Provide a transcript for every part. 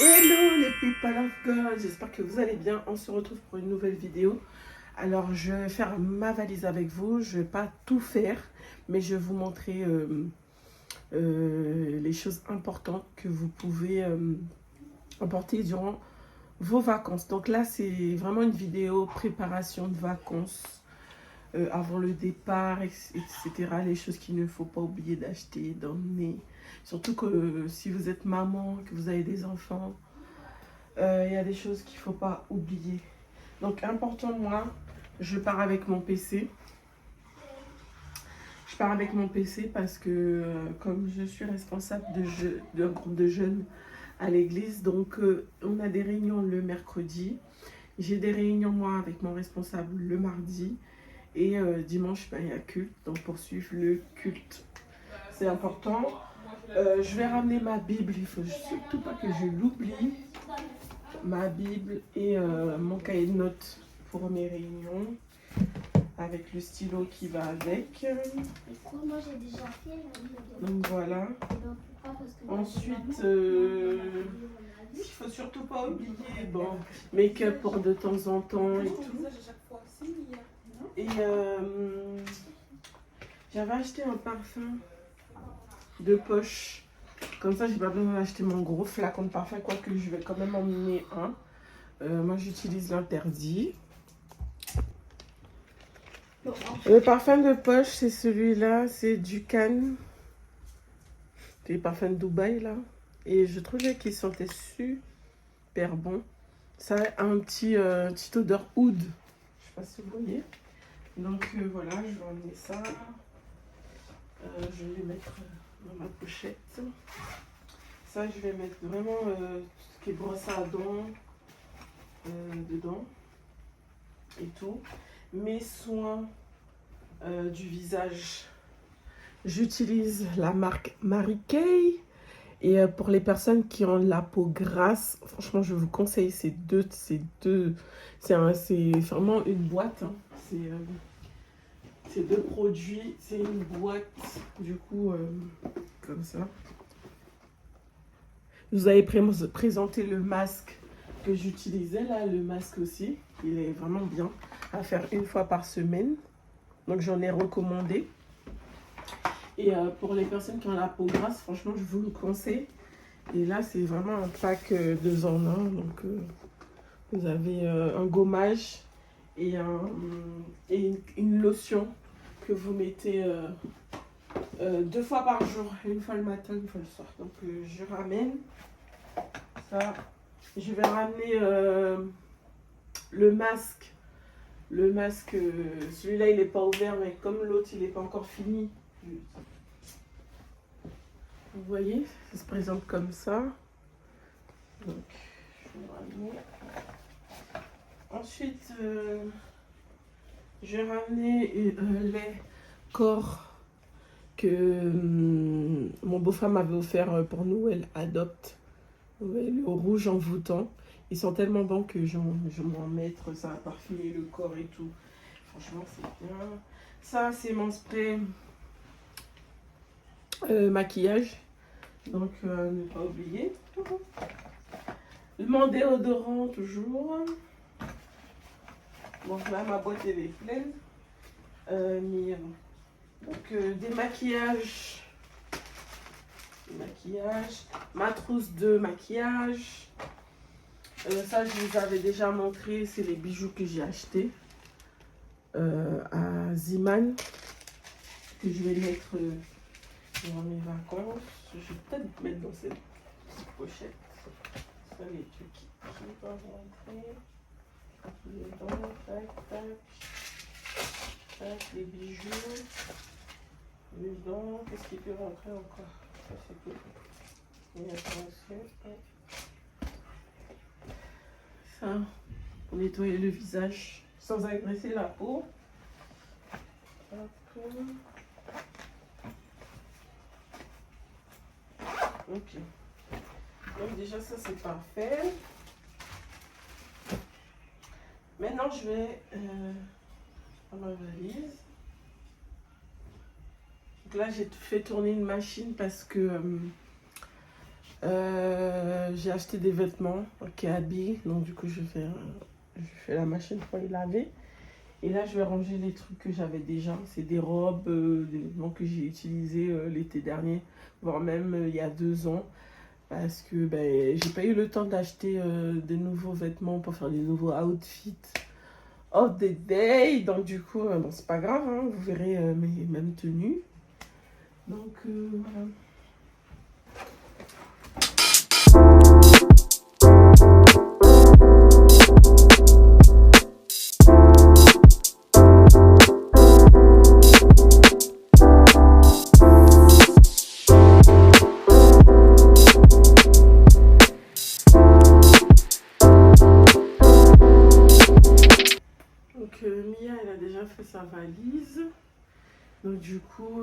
Hello les people of God, j'espère que vous allez bien. On se retrouve pour une nouvelle vidéo. Alors je vais faire ma valise avec vous. Je ne vais pas tout faire, mais je vais vous montrer les choses importantes que vous pouvez emporter durant vos vacances. Donc là c'est vraiment une vidéo préparation de vacances avant le départ, etc. Les choses qu'il ne faut pas oublier d'acheter, d'emmener. Surtout que si vous êtes maman, que vous avez des enfants, il y a des choses qu'il ne faut pas oublier. Donc important, moi, je pars avec mon PC. Je pars avec mon PC parce que comme je suis responsable d'un groupe de jeunes à l'église, donc on a des réunions le mercredi. J'ai des réunions, moi, avec mon responsable le mardi. Et dimanche, ben, il y a culte, donc pour suivre le culte. C'est important. Je vais ramener ma Bible, il ne faut surtout pas que je l'oublie. Ma Bible et mon cahier de notes pour mes réunions, avec le stylo qui va avec. Moi j'ai déjà fait. Donc voilà. Ensuite, il ne faut surtout pas oublier, bon, make-up pour de temps en temps et tout. Et j'avais acheté un parfum de poche. Comme ça, j'ai pas besoin d'acheter mon gros flacon de parfum, quoique je vais quand même emmener un. Moi, j'utilise l'interdit. Le parfum de poche, c'est celui-là, c'est du Cannes. C'est les parfums de Dubaï, là. Et je trouvais qu'ils sentaient super bon. Ça a un petite odeur oud. Je sais pas si vous voyez. Donc voilà, je vais emmener ça. Je vais les mettre dans ma pochette. Ça, je vais mettre vraiment tout ce qui est brosse à dents dedans et tout. Mes soins du visage, j'utilise la marque Mary Kay. Et pour les personnes qui ont la peau grasse, franchement, je vous conseille ces deux. C'est vraiment une boîte. Hein. C'est deux produits. C'est une boîte, du coup, comme ça. Je vous avais présenté le masque que j'utilisais, là, le masque aussi. Il est vraiment bien à faire une fois par semaine. Donc, j'en ai recommandé. Et pour les personnes qui ont la peau grasse, franchement, je vous le conseille. Et là, c'est vraiment un pack 2 en 1. Donc, vous avez un gommage et une lotion que vous mettez 2 fois par jour. Une fois le matin, une fois le soir. Donc, je ramène ça. Je vais ramener le masque. Le masque, celui-là, il n'est pas ouvert, mais comme l'autre, il n'est pas encore fini. Vous voyez, ça se présente comme ça. Donc, je vais ramener. Ensuite, je vais ramener les corps que mon beau-frère m'avait offert pour Noël Adopte. Le rouge envoûtant. Ils sont tellement bons que je vais m'en mettre. Ça va parfumer le corps et tout. Franchement, c'est bien. Ça, c'est mon spray maquillage. Donc, ne pas oublier. Mon déodorant, toujours. Donc là, ma boîte, elle est pleine. Donc, des maquillages. Ma trousse de maquillage. Ça, je vous avais déjà montré. C'est les bijoux que j'ai achetés à Ziman. Que je vais mettre dans mes vacances. Je vais peut-être mettre dans cette petite pochette. Ça, les trucs qui doivent rentrer. Dedans, tac, tac. Tac, les bijoux. Dedans, qu'est-ce qui peut rentrer encore? Ça, c'est tout. Et attention. Ça, pour nettoyer le visage sans agresser la peau. Ok. Donc déjà ça c'est parfait. Maintenant je vais à ma valise. Donc là j'ai fait tourner une machine parce que J'ai acheté des vêtements qui habillent, donc du coup je fais la machine pour les laver. Et là je vais ranger les trucs que j'avais déjà. C'est des robes, des vêtements que j'ai utilisés l'été dernier, voire même il y a 2 ans. Parce que ben, j'ai pas eu le temps d'acheter des nouveaux vêtements pour faire des nouveaux outfits of the day. Donc du coup, bon, c'est pas grave, hein, vous verrez mes mêmes tenues. Donc voilà. Mia, elle a déjà fait sa valise. Donc du coup,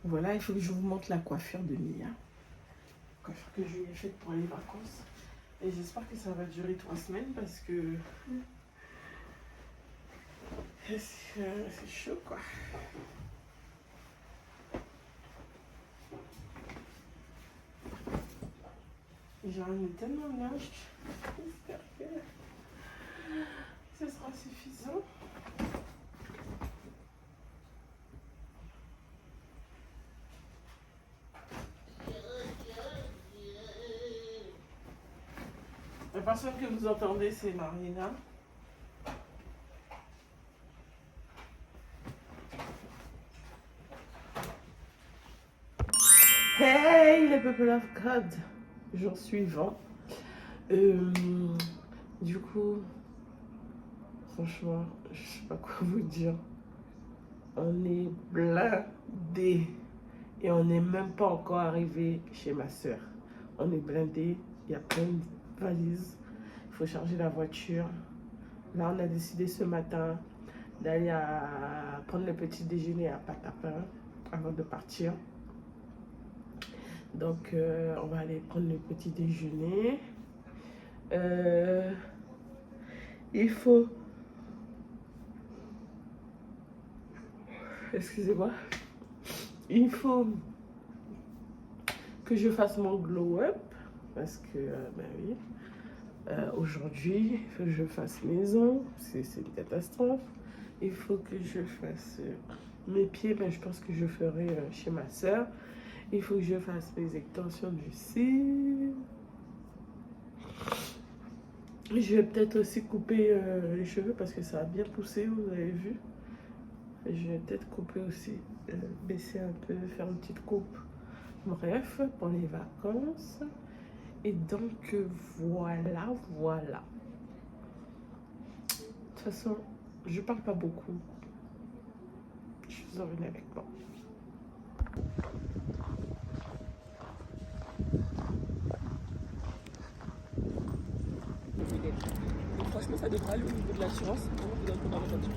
voilà, il faut que je vous montre la coiffure de Mia. La coiffure que je lui ai faite pour les vacances. Et j'espère que ça va durer 3 semaines parce que c'est chaud quoi. J'ai ramené tellement de linge. J'espère que ce sera suffisant. La personne que vous entendez, c'est Marina. Hey les people of God, jour suivant. Du coup, franchement, je sais pas quoi vous dire. On est blindés et on n'est même pas encore arrivé chez ma soeur. On est blindés, il y a plein de valises. Il faut charger la voiture. Là, on a décidé ce matin d'aller prendre le petit déjeuner à Patapin avant de partir. Donc, on va aller prendre le petit déjeuner. Il faut... Excusez-moi. Il faut que je fasse mon glow up. Parce que, ben oui, aujourd'hui, il faut que je fasse mes ongles. C'est une catastrophe. Il faut que je fasse mes pieds. Ben, je pense que je ferai chez ma soeur. Il faut que je fasse mes extensions du cils. Je vais peut-être aussi couper les cheveux parce que ça a bien poussé, vous avez vu. Je vais peut-être couper aussi, baisser un peu, faire une petite coupe. Bref, pour les vacances. Et donc, voilà. De toute façon, je parle pas beaucoup. Je vous en venez avec moi. Donc, franchement, ça devrait aller au niveau de l'assurance. On vous donne pour la voiture.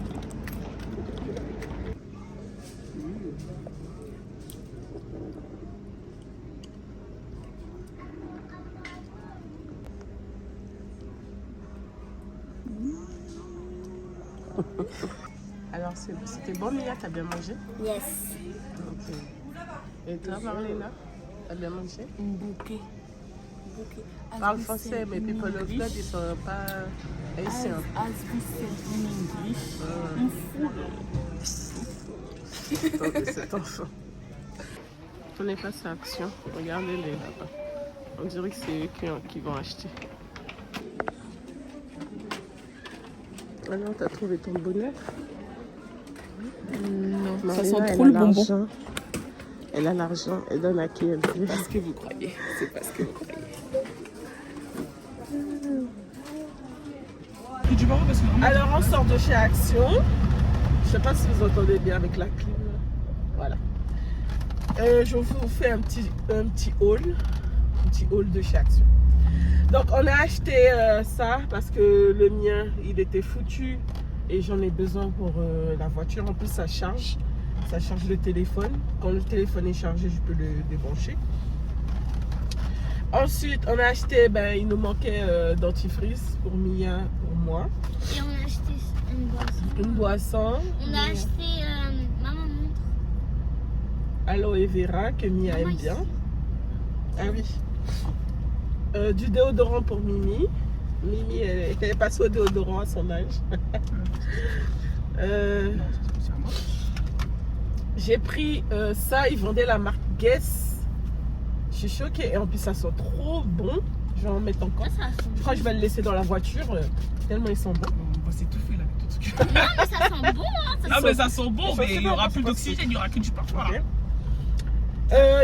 Alors, c'était bon, Mia, t'as bien mangé? Yes. Ok. Et toi, Marlena, t'as bien mangé? Un bouquet. Parle français, mais people of God, ils sont pas haïtiens. As we said in English. Donc, cet enfant. On est passé à Action. Regardez-les là-bas. On dirait que c'est eux qui vont acheter. Alors, t'as trouvé ton bonnet? Non, Marina, ça sent trop le bonbon. Elle a l'argent, elle donne à qui elle veut. C'est pas ce que vous croyez. C'est pas ce que vous croyez. Alors, on sort de chez Action. Je sais pas si vous entendez bien avec la clim. Voilà. Je vous fais un petit haul. Un petit haul de chez Action. Donc, on a acheté ça parce que le mien, il était foutu. Et j'en ai besoin pour la voiture. En plus, ça charge. Ça charge le téléphone. Quand le téléphone est chargé, je peux le débrancher. Ensuite, on a acheté, il nous manquait dentifrice pour Mia, pour moi. Et on a acheté une boisson. Une boisson. On a acheté maman montre. Aloe vera que Mia aime bien. Ah oui. Du déodorant pour Mimi. Mimi, elle est passée au déodorant à son âge. J'ai pris ça, ils vendaient la marque Guess. Je suis choquée. Et en plus, ça sent trop bon. Je vais en mettre encore. Je crois que je vais le laisser dans la voiture. Tellement ils sont bons. On va s'étouffer là avec tout ce que... Non, mais ça sent bon. Hein, Non, mais ça sent bon, mais il n'y aura plus d'oxygène, il n'y aura que du parfum. Okay.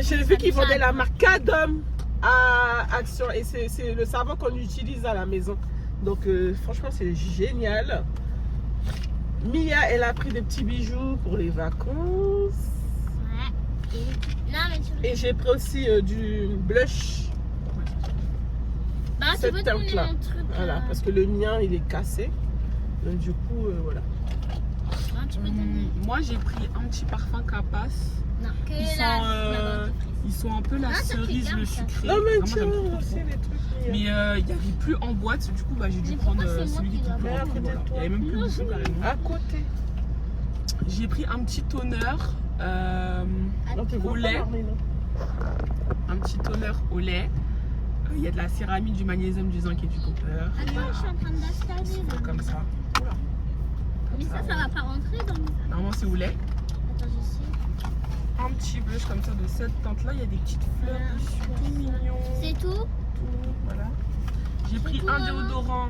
J'ai vu qu'ils vendaient la marque Cadom à Action. Et c'est le savon qu'on utilise à la maison. Donc, franchement, c'est génial. Mia, elle a pris des petits bijoux pour les vacances. Ouais. Non, mais tu... Et j'ai pris aussi du blush. Bah, tu Cette peux te donner teinte-là. mon truc. Voilà, parce que le mien, il est cassé. Donc, du coup, voilà. Hein, tu peux te donner. Moi, j'ai pris un petit parfum Capas. Non, que Ils la sont, ils sont un peu la Ah, ça fait cerise, bien, le ça. sucré. Non, mais Vraiment, tiens, j'aime trop, c'est trop. les trucs. Mais il n'y avait plus en boîte, du coup, bah, j'ai dû Mais prendre pourquoi c'est moi celui qui qui dois peut prendre? rentrer. Voilà. Il n'y avait même plus de bouchon carrément. À côté. J'ai pris un petit toner Non, tu au veux lait. pas parler, non? Un petit toner au lait. Il y a de la céramide, du magnésium, du zinc et du copper. Attends, je suis en train Ils sont d'installer. comme ça. Oula. Mais ça va pas rentrer dans mon... Normalement, c'est au lait. Attends, j'essaie. Un petit blush comme ça de cette teinte-là. Il y a des petites fleurs dessus, tout mignon. C'est tout? Tout, voilà. J'ai pris tout, un maman. déodorant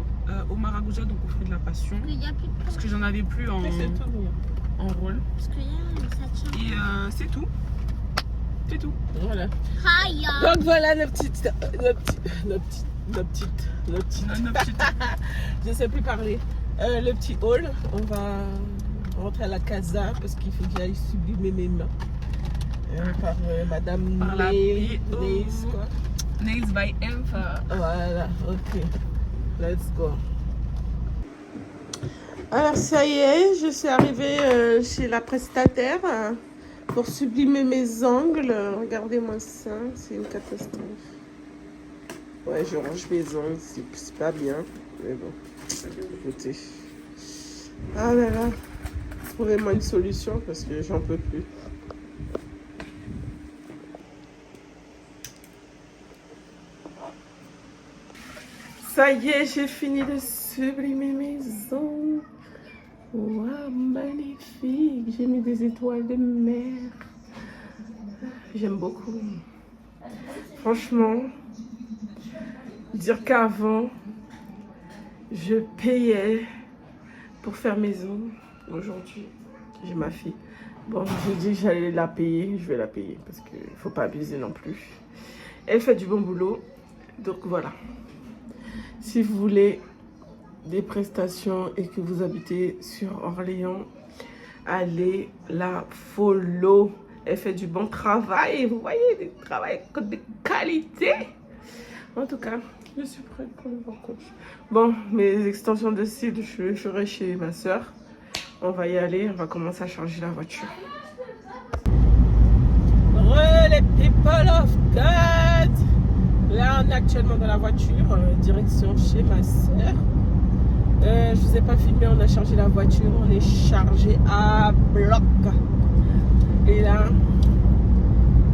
au maracuja, donc au fruit de la passion. Il n'y a plus de Parce que j'en avais plus en, Mais c'est tout, Mia. en rôle. Parce que là, ça tient. Et c'est tout. C'est tout. Voilà. Aïe. Donc voilà nos petites, je sais plus parler. Le petit haul, on va rentrer à la casa parce qu'il faut que j'aille sublimer mes mains. Par Madame Par la Nails, PO. quoi. Nails by Enfa. Voilà, ok. Let's go. Alors ça y est, je suis arrivée chez la prestataire pour sublimer mes ongles. Regardez-moi ça, c'est une catastrophe. Ouais, je range mes ongles, c'est pas bien, mais bon, écoutez. Ah là là, trouvez-moi une solution parce que j'en peux plus. Ça y est, j'ai fini de sublimer mes ongles. Waouh, magnifique. J'ai mis des étoiles de mer. J'aime beaucoup. Franchement, dire qu'avant, je payais pour faire mes ongles. Aujourd'hui, j'ai ma fille. Bon, j'ai dit que j'allais la payer. Je vais la payer parce qu'il ne faut pas abuser non plus. Elle fait du bon boulot. Donc voilà. Si vous voulez des prestations et que vous habitez sur Orléans, allez la follow. Elle fait du bon travail. Vous voyez, du travail de qualité. En tout cas, je suis prête pour le vacances. Bon, mes extensions de cils, je les ferai chez ma soeur. On va y aller. On va commencer à charger la voiture. Les people of God. Là, on est actuellement dans la voiture, direction chez ma soeur. Je vous ai pas filmé, on a chargé la voiture, on est chargé à bloc. Et là,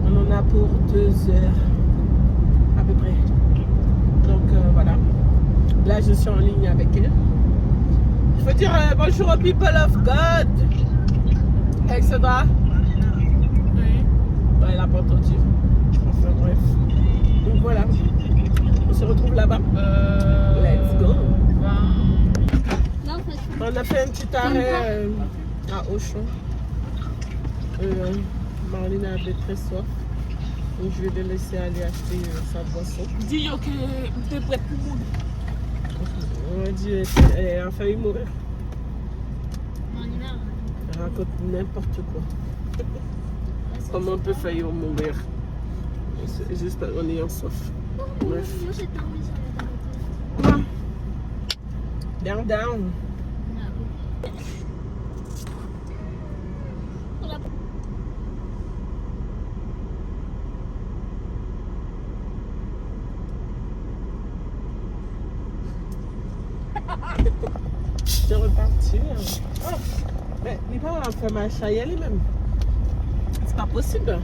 on en a pour 2 heures à peu près. Donc voilà. Là, je suis en ligne avec elle. Il faut dire bonjour aux people of God. Alexandra. Oui. Ouais, elle n'a pas entendu. Enfin bref. Donc voilà. On se retrouve là-bas. Let's go. Non, en fait, On a fait un petit arrêt à Auchan. Marlene avait très soif. Donc je vais la laisser aller acheter sa boisson. Dis yo que t'es prête pour mourir. On a dit elle a failli mourir. mon hiver. Elle raconte n'importe quoi. Comment on peut faillir mourir juste en ayant soif. Bref. Moi, j'ai pas envie de regarder. Down, down. Je suis repartie. Oh, mais il va faire ma chaille elle même. C'est pas possible.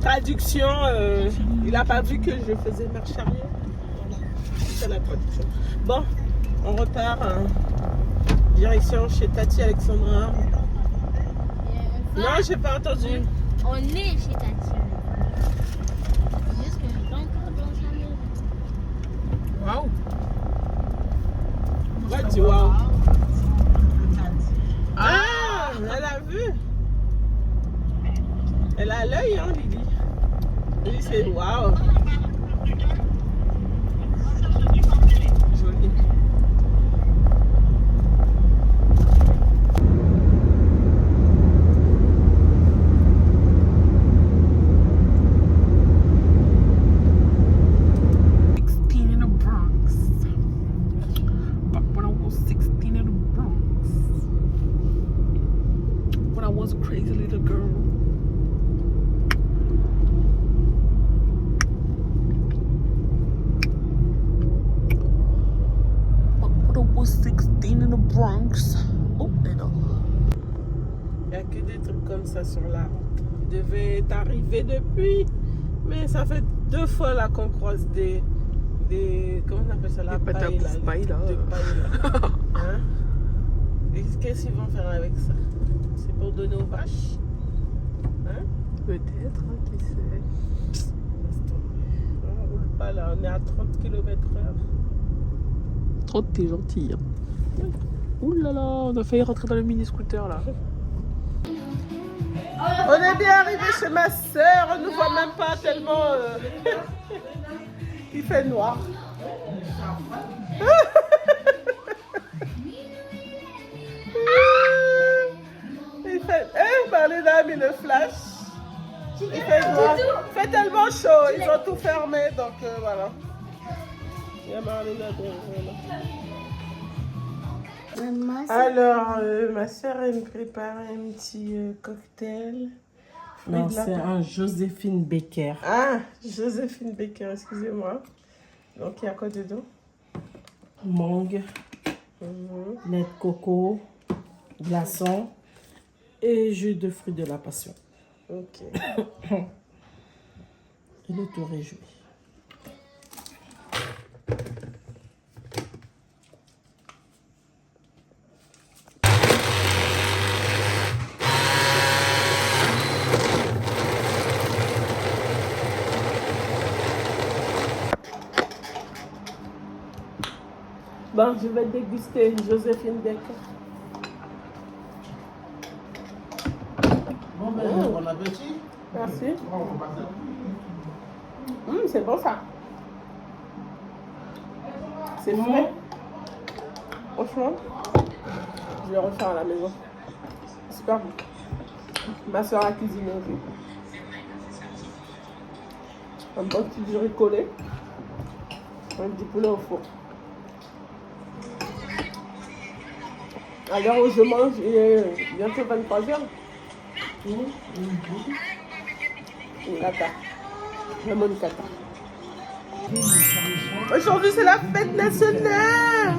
Traduction, il n'a pas vu que je faisais marche arrière. Voilà. C'est la traduction. Bon, on repart. Direction chez Tati Alexandra. Non, j'ai pas entendu. On est chez Tati. C'est juste que je suis pas encore dans sa maison. Waouh. Ouais, tu vois. Ah, elle a vu. Elle a l'œil, hein, Lily. Lily, c'est waouh. Joli. Il n'y a que des trucs comme ça sur la route. Il devait être arrivé depuis, mais ça fait 2 fois là qu'on croise des comment on appelle ça, la paille là, de paille là. Hein? Et qu'est-ce qu'ils vont faire avec ça? C'est pour donner aux vaches? Hein? Peut-être, qui sait. On roule pas là, on est à 30 km/h. 30, t'es gentil. Hein. Ouh là là, on a failli rentrer dans le mini-scooter là. On est bien arrivé chez ma soeur, on ne nous voit même pas tellement il fait noir. Il fait, Marlena a mis le flash. Il fait noir. Il fait tellement chaud, ils ont tout fermé, donc voilà. Il y a Marlena derrière là. Alors, ma soeur, elle me prépare un petit cocktail. Non, c'est un Joséphine Baker. Ah, Joséphine Baker, excusez-moi. Donc, il y a quoi dedans? Mangue, lait de coco, glaçons et jus de fruits de la passion. Ok. Et le tout réjoui. Bon, je vais déguster Joséphine Baker. Bon, ben, bon appétit. Merci. C'est bon ça. C'est frais. Franchement, je vais refaire à la maison. Super bon. Ma soeur a cuisiné aussi. Un bon petit riz collé. Un petit poulet au four. À l'heure où je mange, il est bientôt 23h. Kata. Vraiment une kata. Aujourd'hui, c'est la fête nationale.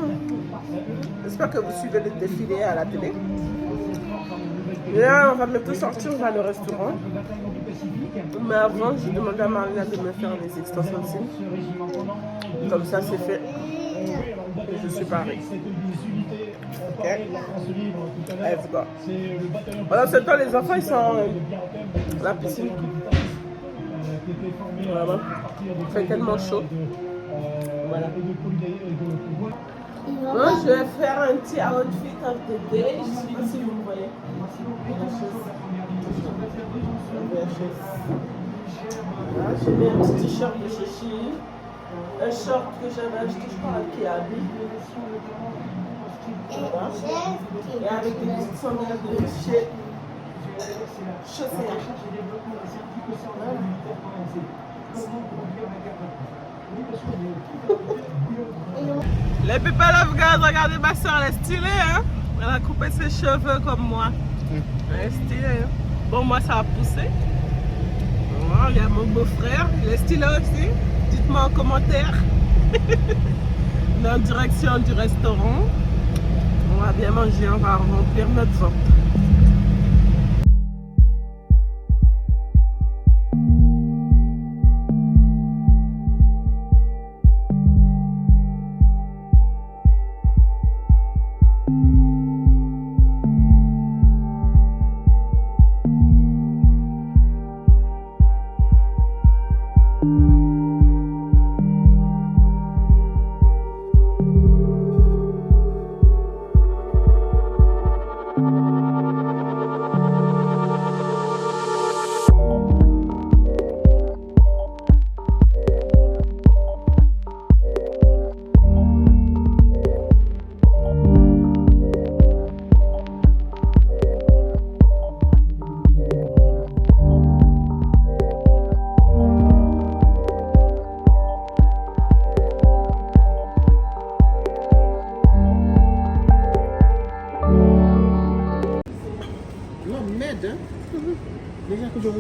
J'espère que vous suivez le défilé à la télé. Là, on va bientôt sortir vers le restaurant. Mais avant, j'ai demandé à Marina de me faire les extensions de cils. Comme ça, c'est fait. Et je suis parée. Ok. Let's go. Pendant ce temps, les enfants, ils sont à la piscine. Voilà. Il fait tellement chaud. Voilà. Moi, je vais faire un petit outfit of the day. Je ne sais pas si vous voyez. Voilà, j'ai mis un petit t-shirt de chez Chili. Un short que j'avais acheté, je crois, à Kiabi. Voilà. Et avec des petites sandales de chez Chaussée. Les people of God, regardez ma soeur, elle est stylée, hein? Elle a coupé ses cheveux comme moi. Elle est stylée, hein? Bon, moi, ça a poussé. Voilà, il y a mon beau-frère, il est stylé aussi. Dites-moi en commentaire. On est en direction du restaurant. On va bien manger, on va remplir notre ventre.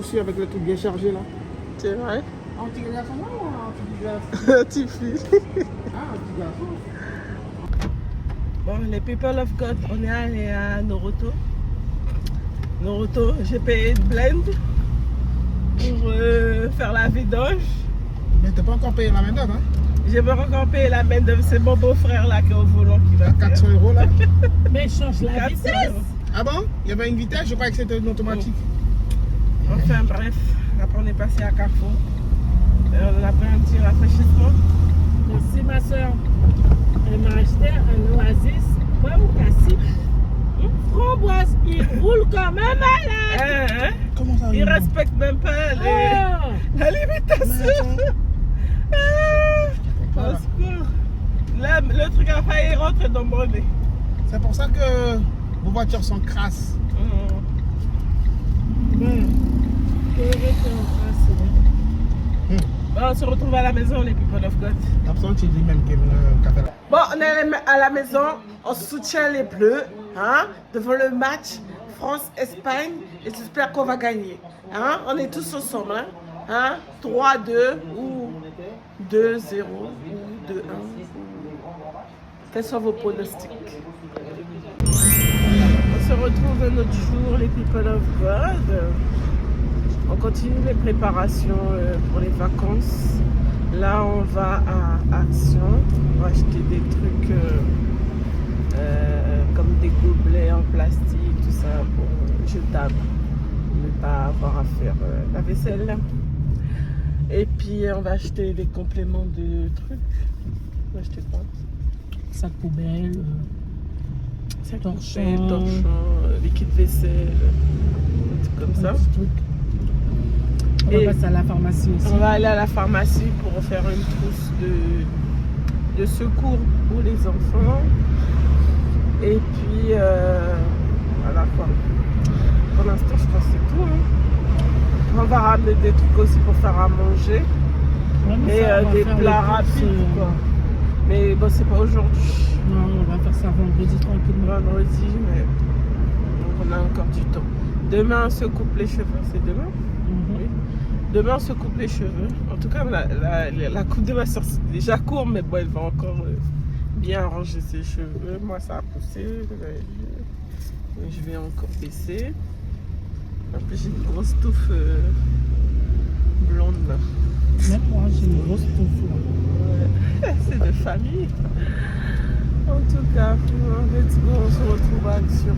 chaussures avec le truc bien chargé là. C'est vrai. Un petit garçon ou un petit garçon? Petit fils. Ah, un petit garçon. Bon, les people of God, on est allé à Noroto. Noroto, j'ai payé une blend pour faire la vidange. Mais t'as pas encore payé la main d'œuvre, hein? J'ai pas encore payé la main d'œuvre, c'est mon beau-frère là qui est au volant qui va À 400 € là. Mais change la 400 vitesse. €. Ah bon? Il y avait une vitesse, je croyais que c'était une automatique. Enfin bref, après on est passé à Carrefour. On a pris un petit rafraîchissement. Merci ma soeur. Elle m'a acheté un Oasis, pomme cassée, framboise. Il roule comme un malade. Hein? Comment ça? Il respecte même pas la limitation. Au secours. Là, le truc a failli rentrer dans mon nez. C'est pour ça que vos voitures sont crasses. Bon, on se retrouve à la maison, les people of God. Absolument, tu dis même qu'il y a un café là. Bon, on est à la maison, on soutient les Bleus, hein, devant le match France-Espagne, et j'espère qu'on va gagner. Hein? On est tous ensemble, hein? 3-2 ou 2-0 ou 2-1. Quels sont vos pronostics? On se retrouve un autre jour, les people of God. On continue les préparations pour les vacances. Là, on va à Action. On va acheter des trucs comme des gobelets en plastique, tout ça, pour jetables. Ne pas avoir à faire la vaisselle. Et puis, on va acheter des compléments de trucs. On va acheter quoi? Sac poubelle, Sac torchon, poubelle, torchon, liquide vaisselle, des trucs comme ça. On va passer à la pharmacie aussi. On va aller à la pharmacie pour faire une trousse de secours pour les enfants. Et puis, voilà quoi. Pour l'instant, je pense que c'est tout. Hein. On va ramener des trucs aussi pour faire à manger. Ouais, Et ça, on va des faire plats les courses, rapides, quoi. Mais bon, c'est pas aujourd'hui. Non, on va faire ça vendredi tranquillement. Vendredi, mais donc on a encore du temps. Demain, on se coupe les cheveux. C'est demain? Oui. Demain, on se coupe les cheveux. En tout cas, la coupe de ma soeur, c'est déjà court, mais bon, elle va encore bien arranger ses cheveux. Moi, ça a poussé. Je vais encore baisser. En plus, j'ai une grosse touffe blonde là. Même moi, j'ai une grosse touffe là. Ouais. C'est de famille. En tout cas, let's go, on se retrouve à Action.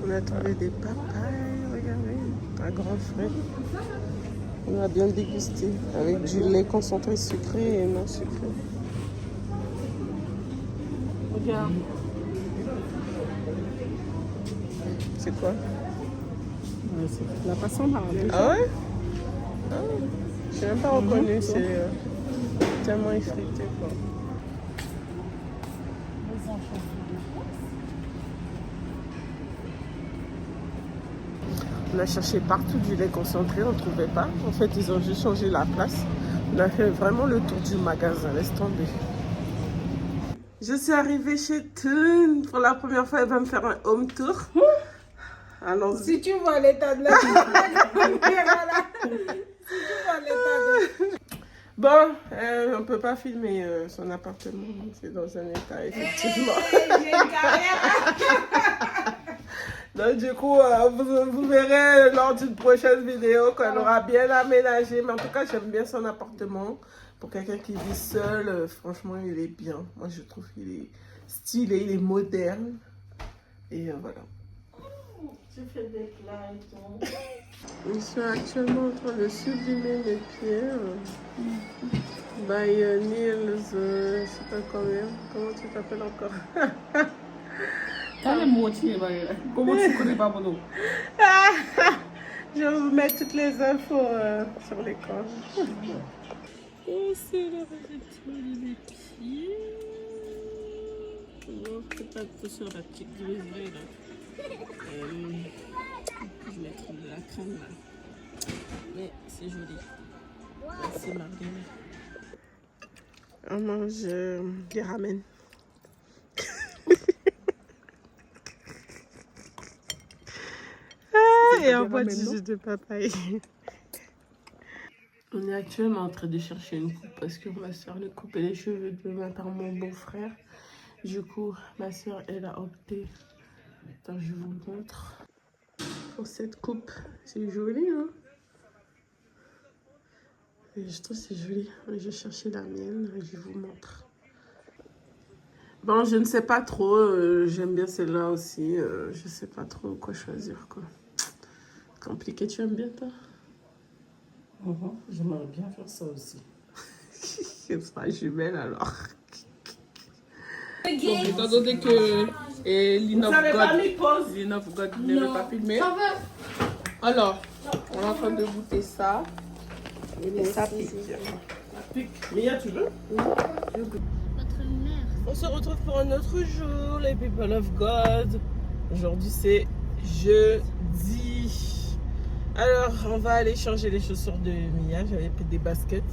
On a trouvé des papayes, regardez, un grand frais. On a bien dégusté avec du lait concentré sucré et non sucré. Regarde. C'est quoi? Ouais, c'est la passion marde. Ah ouais? Ah, je n'ai même pas reconnu, c'est tellement effrité quoi. On a cherché partout du lait concentré, on ne trouvait pas. En fait, ils ont juste changé la place. On a fait vraiment le tour du magasin, laisse tomber. Je suis arrivée chez Thun. Pour la première fois, elle va me faire un home tour. Allons-y. Si tu vois l'état de la si tu vois l'état de... Bon, on ne peut pas filmer son appartement. C'est dans un état, effectivement. J'ai une carrière. Donc du coup, vous verrez lors d'une prochaine vidéo qu'on aura bien aménagé. Mais en tout cas, j'aime bien son appartement. Pour quelqu'un qui vit seul, franchement, il est bien. Moi, je trouve qu'il est stylé, il est moderne. Et voilà. Tu fais des plats et tout. Je suis actuellement en train de sublimer mes pieds. By Niels, je sais pas combien. Comment tu t'appelles encore? Comment tu connais pas mon nom? Je vais vous mettre toutes les infos sur l'écran. Oh, c'est le retour des pieds. Non, je pas trop sur la petite griserie là. Je vais mettre de la crème là. Mais c'est joli. Merci Marlène. On mange des ramen. Et on boit du jus de papaye. On est actuellement en train de chercher une coupe parce que ma soeur lui couper les cheveux demain par mon beau-frère. Du coup, ma soeur, elle a opté. Attends, je vous montre. Pour cette coupe, c'est joli, hein? Et je trouve que c'est joli. Je vais chercher la mienne et je vous montre. Bon, je ne sais pas trop. J'aime bien celle-là aussi. Je ne sais pas trop quoi choisir, quoi. Compliqué, tu aimes bien, toi? J'aimerais bien faire ça aussi. C'est pas jumelle, alors. Donc, étant donné que Lynn of God ne veut pas filmer. Alors, on est en train de goûter ça. Et ça pique. Mia, tu veux? Votre mère. On se retrouve pour un autre jour, les people of God. Aujourd'hui, c'est jeudi. Alors, on va aller changer les chaussures de Mia. J'avais pris des baskets.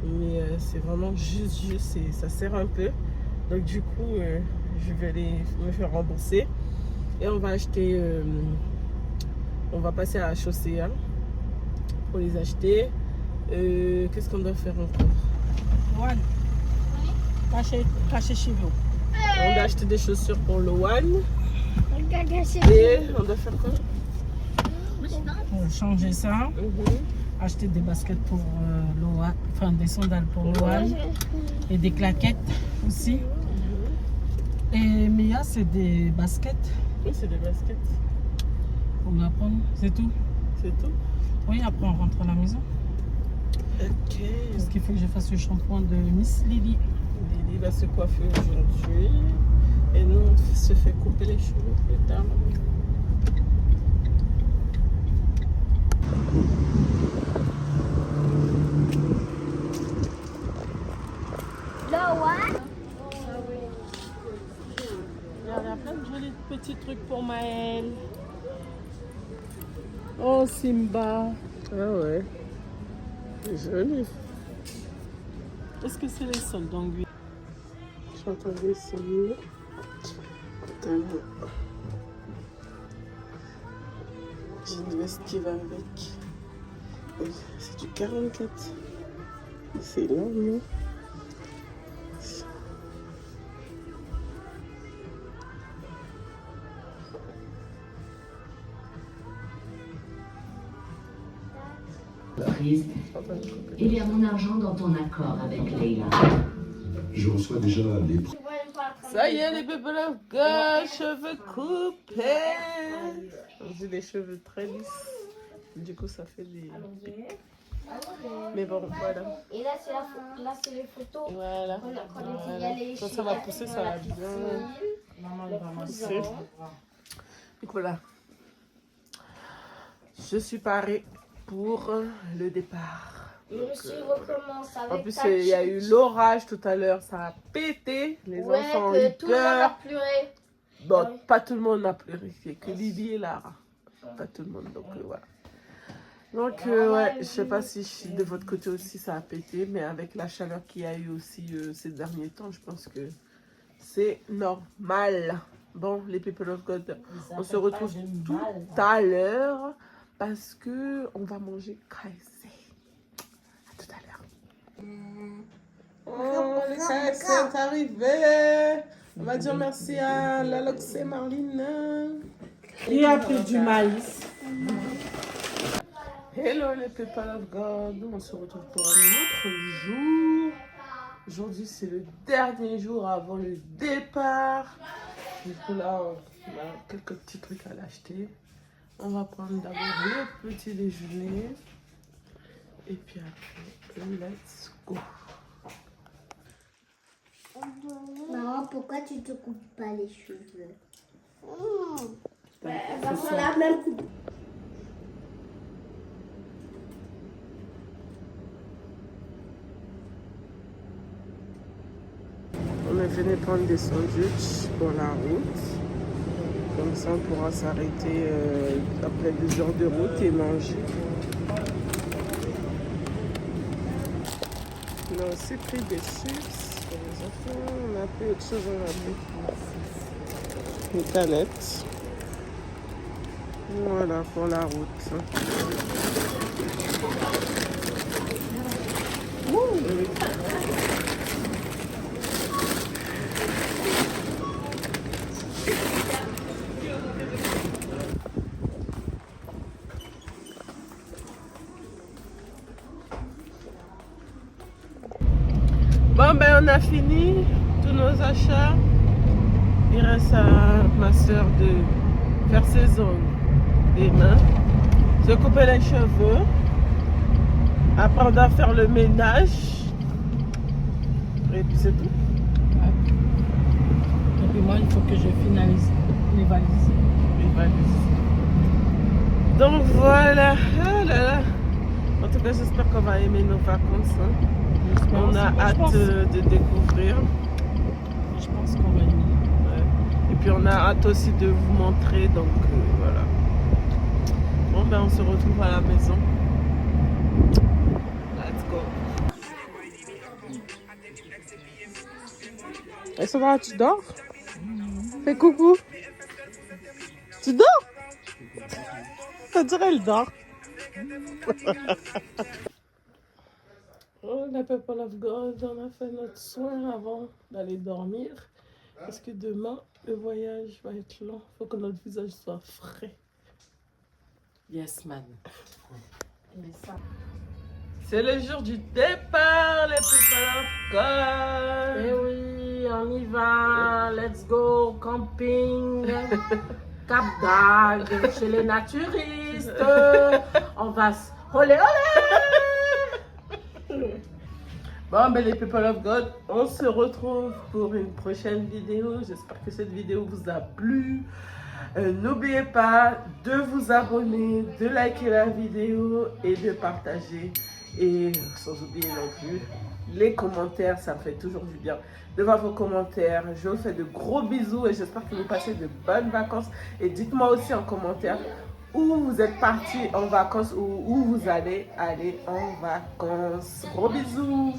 Mais c'est vraiment juste, ça sert un peu. Donc, du coup, je vais aller me faire rembourser. Et on va acheter... on va passer à la chaussée pour les acheter. Qu'est-ce qu'on doit faire encore? One. Caché chez vous. On doit acheter des chaussures pour le One. Regarde, Et on doit faire quoi? Changer ça. Acheter des baskets pour l'Oan. Enfin, des sandales pour l'Oan. Et des claquettes aussi. Et Mia, c'est des baskets. Oui, c'est des baskets. Pour la prendre. C'est tout. C'est tout? Oui, après on rentre à la maison. Ok. Parce qu'il faut que je fasse le shampoing de Miss Lily. Lily va se coiffer aujourd'hui. Et nous, on se fait couper les cheveux plus tard. Il y a plein de jolis petits trucs pour Maëlle. Oh, Simba. Ah ouais. C'est joli. Est-ce que c'est les soldes d'anguille? Je suis en train d'essayer. J'ai une veste qui va avec. C'est du 44. C'est long, non? Il y a mon argent dans ton accord avec Leila. Je reçois déjà les... Ça y est, les people of God, cheveux coupés. J'ai des cheveux très lisses. Du coup, ça fait des... Mais bon, voilà. Et là, c'est les photos. Voilà. Quand ça va pousser, ça va bien pousser. Donc voilà. Je suis parée pour le départ. Je me suis recommence avec En plus, il y a eu l'orage tout à l'heure, ça a pété. Les enfants ont eu tout le monde a peur. pleuré. Bon, pas tout le monde a pleuré, c'est que Lydie et Lara. Pas tout le monde, donc voilà. Donc, ouais, je sais pas si de votre côté aussi ça a pété, mais avec la chaleur qu'il y a eu aussi ces derniers temps, je pense que c'est normal. Bon, les people of God, on se retrouve tout à l'heure parce que on va manger KFC. À tout à l'heure. Oh, le KFC est arrivé. On va dire merci à la Loxé Marline. Il a pris du maïs. Hello les people of God, on se retrouve pour un autre jour. Aujourd'hui c'est le dernier jour avant le départ. Du coup là on a quelques petits trucs à l'acheter. On va prendre d'abord le petit déjeuner. Et puis après, let's go. Maman, pourquoi tu te coupes pas les cheveux? Elle va faire la même coupe. est venu prendre des sandwichs pour la route. Comme ça, on pourra s'arrêter après 2 heures de route et manger. On a aussi pris des chips pour les enfants. On a pris autre chose, on a pris une canette. Voilà pour la route. Bon ben on a fini tous nos achats. Il reste à ma soeur de faire ses ongles, des mains, se couper les cheveux. Après on doit faire le ménage. Et puis c'est tout. Ouais. Et puis moi, il faut que je finalise les valises. Les valises. Donc voilà. Ah là là. En tout cas j'espère qu'on va aimer nos vacances. Hein. On a hâte de découvrir. Je pense qu'on va aimer. Ouais. Et puis on a hâte aussi de vous montrer. Donc voilà. Bon ben on se retrouve à la maison. Let's go. Et ça va, tu dors? Fais coucou. Tu dors? Ça dirait elle dort. Oh, la People of God, on a fait notre soin avant d'aller dormir. Parce que demain, le voyage va être long. Il faut que notre visage soit frais. Yes, man. C'est le jour du départ, les People of God. Eh oui, on y va. Let's go camping. Cap d'Agde, chez les naturistes. On va se... Olé, olé! Bon, ben les People of God, on se retrouve pour une prochaine vidéo. J'espère que cette vidéo vous a plu. N'oubliez pas de vous abonner, de liker la vidéo et de partager. Et sans oublier non plus les commentaires, ça me fait toujours du bien de voir vos commentaires. Je vous fais de gros bisous et j'espère que vous passez de bonnes vacances. Et dites-moi aussi en commentaire où vous êtes partis en vacances ou où vous allez aller en vacances. Gros bisous!